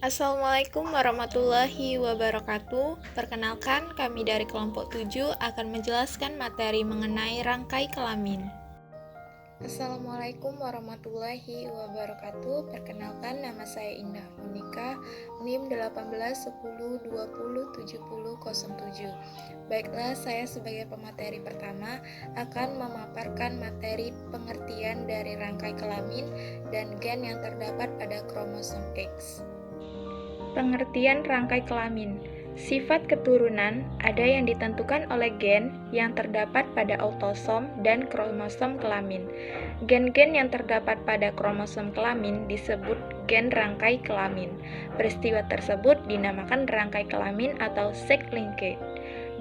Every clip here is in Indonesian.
Assalamualaikum warahmatullahi wabarakatuh. Perkenalkan, kami dari kelompok 7 akan menjelaskan materi mengenai rangkai kelamin. Assalamualaikum warahmatullahi wabarakatuh. Perkenalkan, nama saya Indah Monika, NIM 1810207007. Baiklah, saya sebagai pemateri pertama akan memaparkan materi pengertian dari rangkai kelamin dan gen yang terdapat pada kromosom X. Pengertian rangkai kelamin. Sifat keturunan ada yang ditentukan oleh gen yang terdapat pada autosom dan kromosom kelamin. Gen-gen yang terdapat pada kromosom kelamin disebut gen rangkai kelamin. Peristiwa tersebut dinamakan rangkai kelamin atau sex linkage.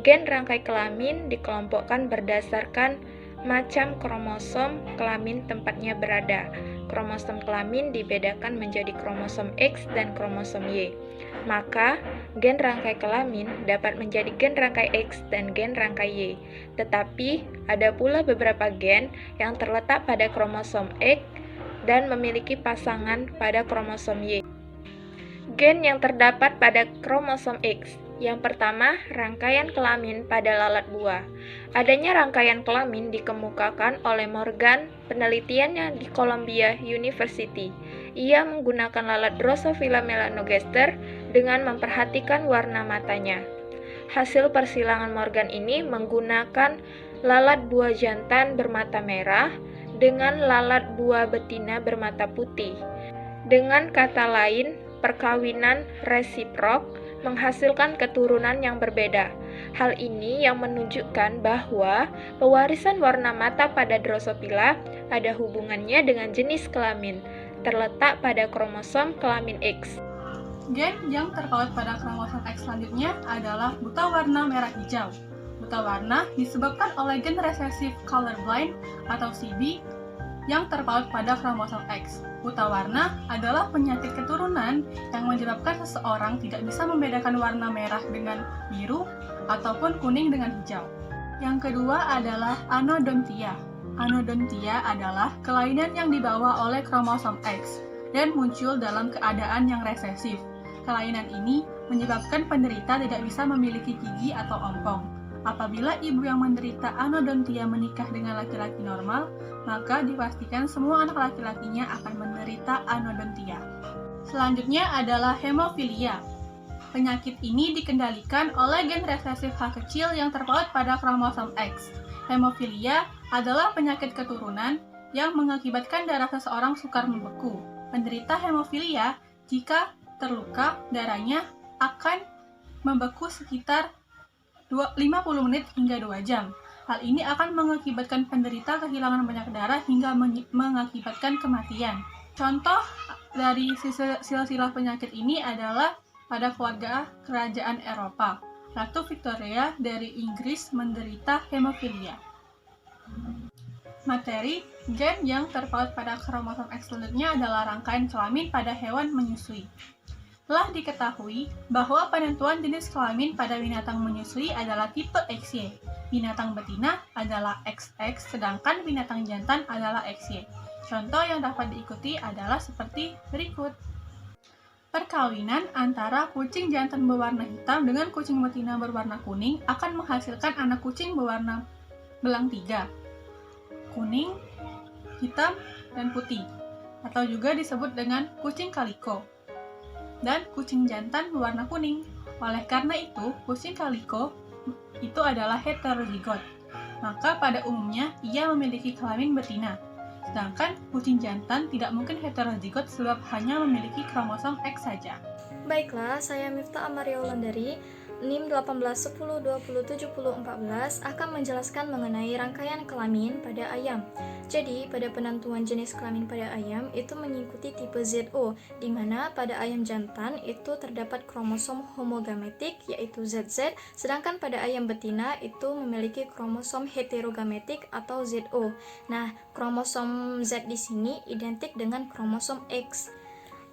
Gen rangkai kelamin dikelompokkan berdasarkan macam kromosom kelamin tempatnya berada. Kromosom kelamin dibedakan menjadi kromosom X dan kromosom Y. Maka, gen rangkai kelamin dapat menjadi gen rangkai X dan gen rangkai Y. Tetapi, ada pula beberapa gen yang terletak pada kromosom X dan memiliki pasangan pada kromosom Y. Gen yang terdapat pada kromosom X. Yang pertama, rangkaian kelamin pada lalat buah. Adanya rangkaian kelamin dikemukakan oleh Morgan, penelitiannya di Columbia University. Ia menggunakan lalat Drosophila melanogaster dengan memperhatikan warna matanya. Hasil persilangan Morgan ini menggunakan lalat buah jantan bermata merah dengan lalat buah betina bermata putih. Dengan kata lain, perkawinan resiprok menghasilkan keturunan yang berbeda. Hal ini yang menunjukkan bahwa pewarisan warna mata pada Drosophila ada hubungannya dengan jenis kelamin, terletak pada kromosom kelamin X. Gen yang terpaut pada kromosom X selanjutnya adalah buta warna merah hijau. Buta warna disebabkan oleh gen resesif colorblind atau CB yang terpaut pada kromosom X. Buta warna adalah penyakit keturunan yang menyebabkan seseorang tidak bisa membedakan warna merah dengan biru ataupun kuning dengan hijau. Yang kedua adalah anodontia. Anodontia adalah kelainan yang dibawa oleh kromosom X dan muncul dalam keadaan yang resesif. Kelainan ini menyebabkan penderita tidak bisa memiliki gigi atau ompong. Apabila ibu yang menderita anodontia menikah dengan laki-laki normal, maka dipastikan semua anak laki-lakinya akan menderita anodontia. Selanjutnya adalah hemofilia. Penyakit ini dikendalikan oleh gen resesif H kecil yang terpaut pada kromosom X. Hemofilia adalah penyakit keturunan yang mengakibatkan darah seseorang sukar membeku. Penderita hemofilia, jika terluka, darahnya akan membeku sekitar 50 menit hingga 2 jam. Hal ini akan mengakibatkan penderita kehilangan banyak darah hingga mengakibatkan kematian. Contoh dari silsilah penyakit ini adalah pada keluarga kerajaan Eropa. Ratu Victoria dari Inggris menderita hemofilia. Materi gen yang terpaut pada kromosom X selanjutnya adalah rangkaian kelamin pada hewan menyusui. Telah diketahui bahwa penentuan jenis kelamin pada binatang menyusui adalah tipe XY. Binatang betina adalah XX, sedangkan binatang jantan adalah XY. Contoh yang dapat diikuti adalah seperti berikut. Perkawinan antara kucing jantan berwarna hitam dengan kucing betina berwarna kuning akan menghasilkan anak kucing berwarna belang 3. Kuning, hitam, dan putih, atau juga disebut dengan kucing kaliko. Dan kucing jantan berwarna kuning. Oleh karena itu, kucing kaliko itu adalah heterozigot. Maka pada umumnya ia memiliki kelamin betina. Sedangkan kucing jantan tidak mungkin heterozigot sebab hanya memiliki kromosom X saja. Baiklah, saya Miftah Amaria Wulandari, NIM 1810207014 akan menjelaskan mengenai rangkaian kelamin pada ayam. Jadi, pada penentuan jenis kelamin pada ayam itu mengikuti tipe ZO, di mana pada ayam jantan itu terdapat kromosom homogametik yaitu ZZ, sedangkan pada ayam betina itu memiliki kromosom heterogametik atau ZO. Nah, kromosom Z di sini identik dengan kromosom X.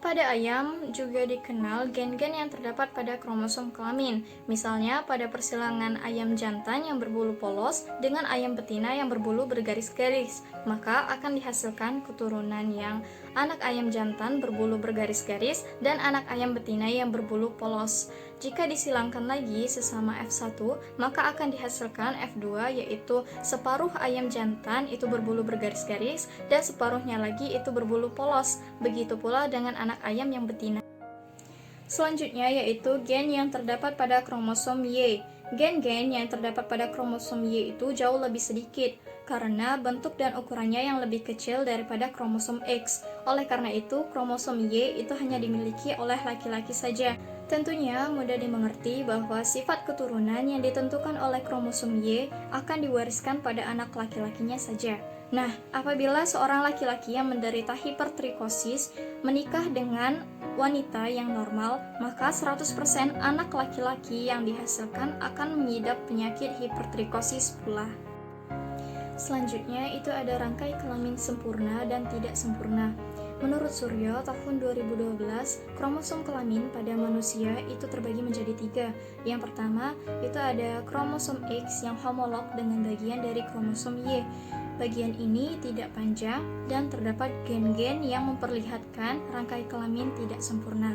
Pada ayam juga dikenal gen-gen yang terdapat pada kromosom kelamin. Misalnya pada persilangan ayam jantan yang berbulu polos dengan ayam betina yang berbulu bergaris-garis, maka akan dihasilkan keturunan yang anak ayam jantan berbulu bergaris-garis dan anak ayam betina yang berbulu polos. Jika disilangkan lagi sesama F1, maka akan dihasilkan F2, yaitu separuh ayam jantan itu berbulu bergaris-garis dan separuhnya lagi itu berbulu polos. Begitu pula dengan anak ayam yang betina. Selanjutnya yaitu gen yang terdapat pada kromosom Y. Gen-gen yang terdapat pada kromosom Y itu jauh lebih sedikit karena bentuk dan ukurannya yang lebih kecil daripada kromosom X. Oleh karena itu, kromosom Y itu hanya dimiliki oleh laki-laki saja. Tentunya mudah dimengerti bahwa sifat keturunan yang ditentukan oleh kromosom Y akan diwariskan pada anak laki-lakinya saja. Nah, apabila seorang laki-laki yang menderita hipertrikosis menikah dengan wanita yang normal, maka 100% anak laki-laki yang dihasilkan akan mengidap penyakit hipertrikosis pula. Selanjutnya itu ada rangkai kelamin sempurna dan tidak sempurna. Menurut Suryo, tahun 2012, kromosom kelamin pada manusia itu terbagi menjadi 3. Yang pertama, itu ada kromosom X yang homolog dengan bagian dari kromosom Y. Bagian ini tidak panjang dan terdapat gen-gen yang memperlihatkan rangkai kelamin tidak sempurna.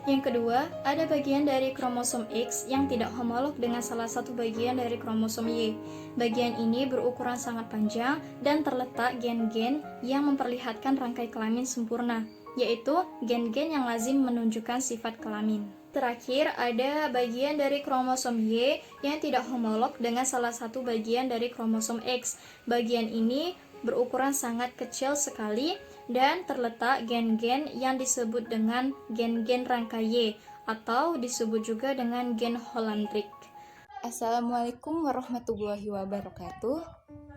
Yang kedua, ada bagian dari kromosom X yang tidak homolog dengan salah satu bagian dari kromosom Y. Bagian ini berukuran sangat panjang dan terletak gen-gen yang memperlihatkan rangkai kelamin sempurna, yaitu gen-gen yang lazim menunjukkan sifat kelamin. Terakhir, ada bagian dari kromosom Y yang tidak homolog dengan salah satu bagian dari kromosom X. Bagian ini berukuran sangat kecil sekali dan terletak gen-gen yang disebut dengan gen-gen rangkai Y atau disebut juga dengan gen Hollandrick. Assalamualaikum warahmatullahi wabarakatuh.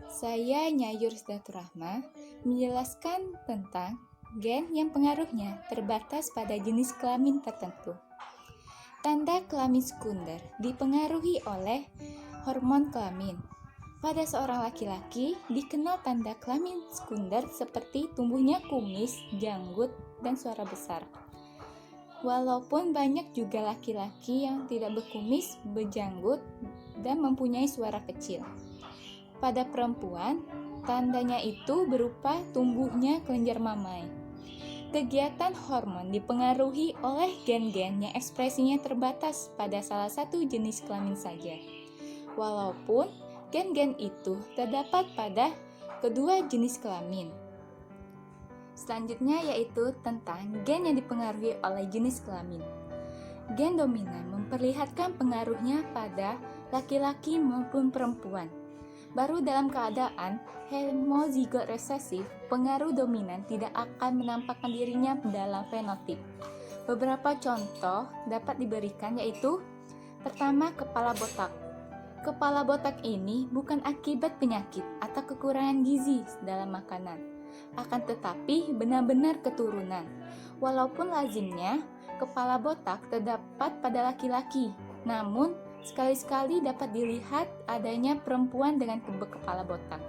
Saya Nyayur Rizdatur Rahma menjelaskan tentang gen yang pengaruhnya terbatas pada jenis kelamin tertentu. Tanda kelamin sekunder dipengaruhi oleh hormon kelamin. Pada seorang laki-laki dikenal tanda kelamin sekunder seperti tumbuhnya kumis, janggut, dan suara besar. Walaupun banyak juga laki-laki yang tidak berkumis, berjanggut, dan mempunyai suara kecil. Pada perempuan, tandanya itu berupa tumbuhnya kelenjar mamai. Kegiatan hormon dipengaruhi oleh gen-gen yang ekspresinya terbatas pada salah satu jenis kelamin saja. Walaupun gen-gen itu terdapat pada kedua jenis kelamin. Selanjutnya yaitu tentang gen yang dipengaruhi oleh jenis kelamin. Gen dominan memperlihatkan pengaruhnya pada laki-laki maupun perempuan. Baru dalam keadaan homozigot resesif, pengaruh dominan tidak akan menampakkan dirinya dalam fenotip. Beberapa contoh dapat diberikan yaitu pertama, kepala botak. Kepala botak ini bukan akibat penyakit atau kekurangan gizi dalam makanan, akan tetapi benar-benar keturunan. Walaupun lazimnya kepala botak terdapat pada laki-laki, namun sekali-sekali dapat dilihat adanya perempuan dengan berkepala botak.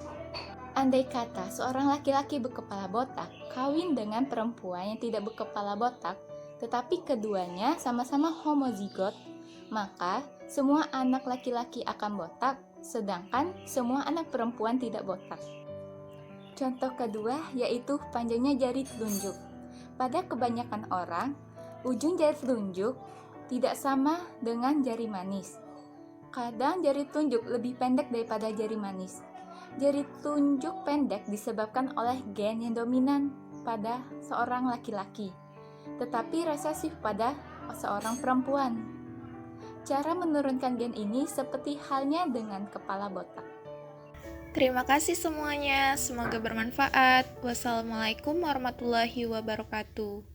Andai kata seorang laki-laki berkepala botak kawin dengan perempuan yang tidak berkepala botak, tetapi keduanya sama-sama homozigot, maka semua anak laki-laki akan botak, sedangkan semua anak perempuan tidak botak. Contoh kedua yaitu panjangnya jari telunjuk. Pada kebanyakan orang, ujung jari telunjuk tidak sama dengan jari manis. Kadang jari telunjuk lebih pendek daripada jari manis. Jari telunjuk pendek disebabkan oleh gen yang dominan pada seorang laki-laki, tetapi resesif pada seorang perempuan. Cara menurunkan gen ini seperti halnya dengan kepala botak. Terima kasih semuanya, semoga bermanfaat. Wassalamualaikum warahmatullahi wabarakatuh.